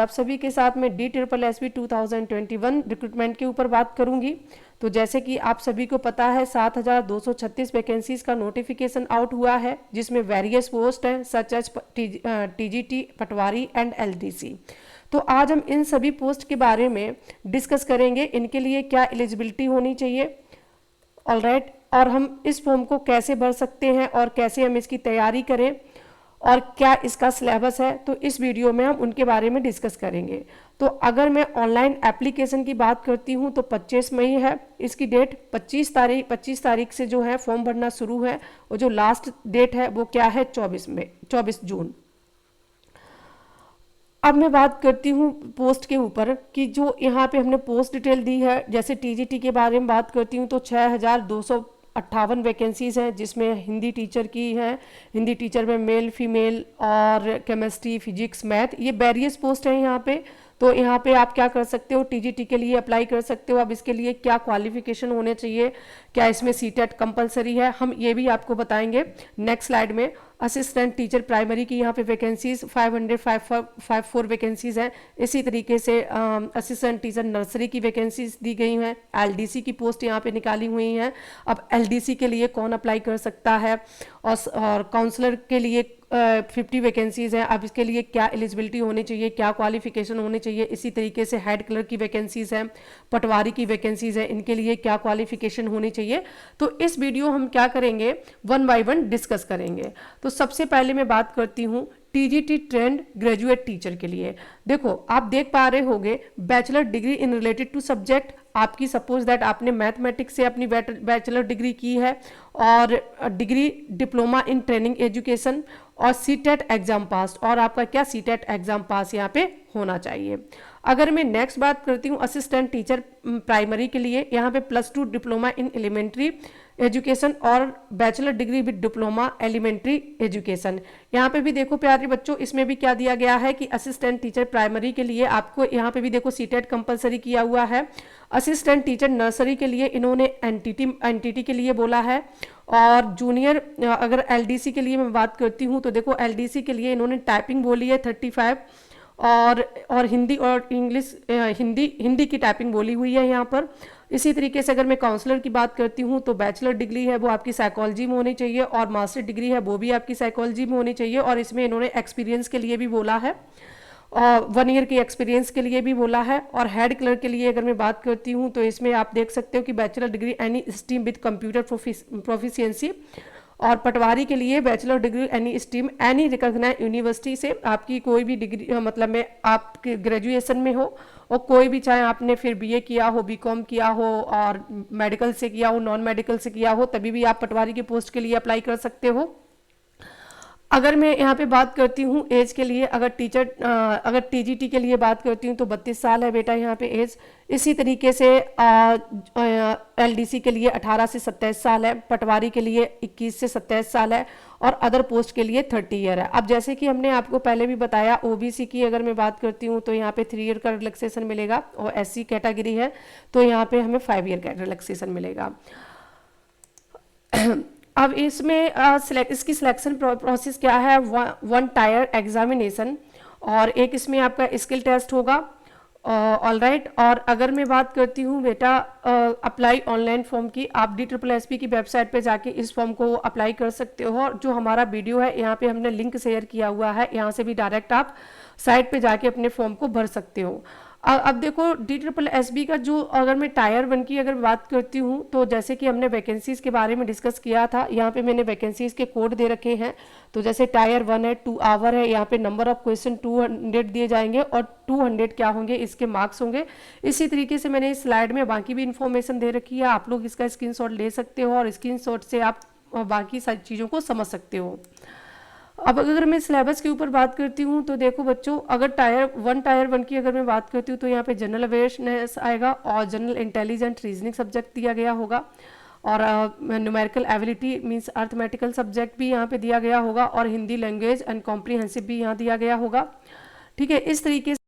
आप सभी के साथ में DSSB 2021 रिक्रूटमेंट के ऊपर बात करूंगी। तो जैसे कि आप सभी को पता है 7,236 वैकेंसीज का नोटिफिकेशन आउट हुआ है, जिसमें वेरियस पोस्ट हैं such as TGT, patwari and LDC। तो आज हम इन सभी पोस्ट के बारे में डिस्कस करेंगे, इनके लिए क्या एलिजिबिलिटी होनी चाहिए, ऑलराइट, और हम इस फॉर्म को कैसे भर सकते हैं और कैसे हम इसकी तैयारी करें और क्या इसका सिलेबस है। तो इस वीडियो में हम उनके बारे में डिस्कस करेंगे। तो अगर मैं ऑनलाइन एप्लीकेशन की बात करती हूं तो 25 मई है इसकी डेट। 25 तारीख से जो है फॉर्म भरना शुरू है, और जो लास्ट डेट है वो क्या है, 24 जून। अब मैं बात करती हूँ पोस्ट के ऊपर कि जो यहाँ पे हमने पोस्ट डिटेल दी है। जैसे TGT के बारे में बात करती हूँ तो 6,258 वैकेंसीज हैं, जिसमें हिंदी टीचर की है। हिंदी टीचर में मेल फीमेल और केमिस्ट्री फिजिक्स मैथ, ये वेरियस पोस्ट हैं यहाँ पे। तो यहाँ पे आप क्या कर सकते हो, TGT के लिए अप्लाई कर सकते हो। अब इसके लिए क्या क्वालिफिकेशन होने चाहिए, क्या इसमें CTET कंपलसरी है, हम ये भी आपको बताएंगे नेक्स्ट स्लाइड में। असिस्टेंट टीचर प्राइमरी की यहाँ पे वैकेंसीज 554 वैकेंसीज हैं। इसी तरीके से असिस्टेंट टीचर नर्सरी की वैकेंसीज दी गई हैं। LDC की पोस्ट यहाँ पे निकाली हुई हैं। अब LDC के लिए कौन अप्लाई कर सकता है, और काउंसलर के लिए 50 वैकेंसीज हैं। अब इसके लिए क्या एलिजिबिलिटी होनी चाहिए, क्या क्वालिफिकेशन होनी चाहिए। इसी तरीके से हेड क्लर्क की वैकेंसीज हैं, पटवारी की वैकेंसीज हैं, इनके लिए क्या क्वालिफिकेशन होनी चाहिए। तो इस वीडियो हम क्या करेंगे, 1 बाय 1 डिस्कस करेंगे। तो सबसे पहले मैं बात करती हूँ TGT ट्रेंड ग्रेजुएट टीचर के लिए। देखो आप देख पा रहे होंगे bachelor degree in related to subject. आपकी सपोज दैट आपने मैथमेटिक्स से अपनी बैचलर डिग्री की है, और degree diploma in training education, और CTET एग्जाम पास, और आपका क्या CTET एग्जाम पास यहाँ पे होना चाहिए। अगर मैं नेक्स्ट बात करती हूँ असिस्टेंट टीचर प्राइमरी के लिए, यहाँ पे +2 डिप्लोमा इन एलिमेंट्री एजुकेशन और bachelor degree with diploma elementary education. यहाँ पे भी देखो प्यारे बच्चों, इसमें भी क्या दिया गया है कि असिस्टेंट टीचर प्राइमरी के लिए आपको यहाँ पे भी देखो CTET कंपलसरी किया हुआ है। असिस्टेंट टीचर नर्सरी के लिए इन्होंने एनटीटी के लिए बोला है। और जूनियर अगर LDC के लिए मैं बात करती हूँ तो देखो LDC के लिए इन्होंने टाइपिंग बोली है 35, और हिंदी और इंग्लिश हिंदी की टाइपिंग बोली हुई है यहाँ पर। इसी तरीके से अगर मैं काउंसलर की बात करती हूँ तो बैचलर डिग्री है वो आपकी साइकोलॉजी में होनी चाहिए, और मास्टर डिग्री है वो भी आपकी साइकोलॉजी में होनी चाहिए। और इसमें इन्होंने एक्सपीरियंस के लिए भी बोला है, और 1 ईयर के एक्सपीरियंस के लिए भी बोला है। और हेड क्लर्क के लिए अगर मैं बात करती हूँ तो इसमें आप देख सकते हो कि bachelor degree any stream with computer proficiency, और पटवारी के लिए bachelor degree any stream any recognised university से आपकी कोई भी डिग्री, मतलब में आप ग्रेजुएशन में हो, और कोई भी, चाहे आपने फिर BA किया हो, BCom किया हो, और मेडिकल से किया हो, नॉन मेडिकल से किया हो, तभी भी आप पटवारी की पोस्ट के लिए अप्लाई कर सकते हो। अगर मैं यहाँ पे बात करती हूँ एज के लिए, अगर TGT के लिए बात करती हूँ तो 32 साल है बेटा यहाँ पे एज। इसी तरीके से LDC के लिए 18 से 27 साल है, पटवारी के लिए 21 से 27 साल है, और अदर पोस्ट के लिए 30 ईयर है। अब जैसे कि हमने आपको पहले भी बताया, OBC की अगर मैं बात करती हूँ तो यहाँ पे 3 ईयर का रिलैक्सेशन मिलेगा, और SC कैटेगरी है तो यहाँ पे हमें 5 ईयर का रिलैक्सेशन मिलेगा। अब इसमें इसकी सिलेक्शन प्रोसेस क्या है, 1 टायर एग्जामिनेशन, और एक इसमें आपका स्किल टेस्ट होगा, ऑलराइट। और अगर मैं बात करती हूँ बेटा अप्लाई ऑनलाइन फॉर्म की, आप DSSB की वेबसाइट पे जाके इस फॉर्म को अप्लाई कर सकते हो। और जो हमारा वीडियो है यहाँ पे हमने लिंक शेयर किया हुआ है, यहाँ से भी डायरेक्ट आप साइट पे जाके अपने फॉर्म को भर सकते हो। अब देखो DSSB का जो, अगर मैं टायर 1 की अगर बात करती हूँ तो जैसे कि हमने वैकेंसीज के बारे में डिस्कस किया था, यहाँ पे मैंने वैकेंसीज के कोड दे रखे हैं। तो जैसे टायर 1 है 2 आवर है, यहाँ पे नंबर ऑफ क्वेश्चन 200 दिए जाएंगे, और 200 क्या होंगे, इसके मार्क्स होंगे। इसी तरीके से मैंने इस स्लाइड में बाकी भी इंफॉर्मेशन दे रखी है, आप लोग इसका स्क्रीनशॉट ले सकते हो, और स्क्रीनशॉट से आप बाकी सारी चीज़ों को समझ सकते हो। अब अगर मैं सिलेबस के ऊपर बात करती हूँ तो देखो बच्चों, अगर टायर 1 की अगर मैं बात करती हूँ तो यहाँ पे जनरल अवेयरनेस आएगा, और जनरल इंटेलिजेंट रीजनिंग सब्जेक्ट दिया गया होगा, और numerical ability means arithmetical subject भी यहाँ पे दिया गया होगा, और हिंदी लैंग्वेज एंड कॉम्प्रीहेंसिव भी यहाँ दिया गया होगा। ठीक है, इस तरीके से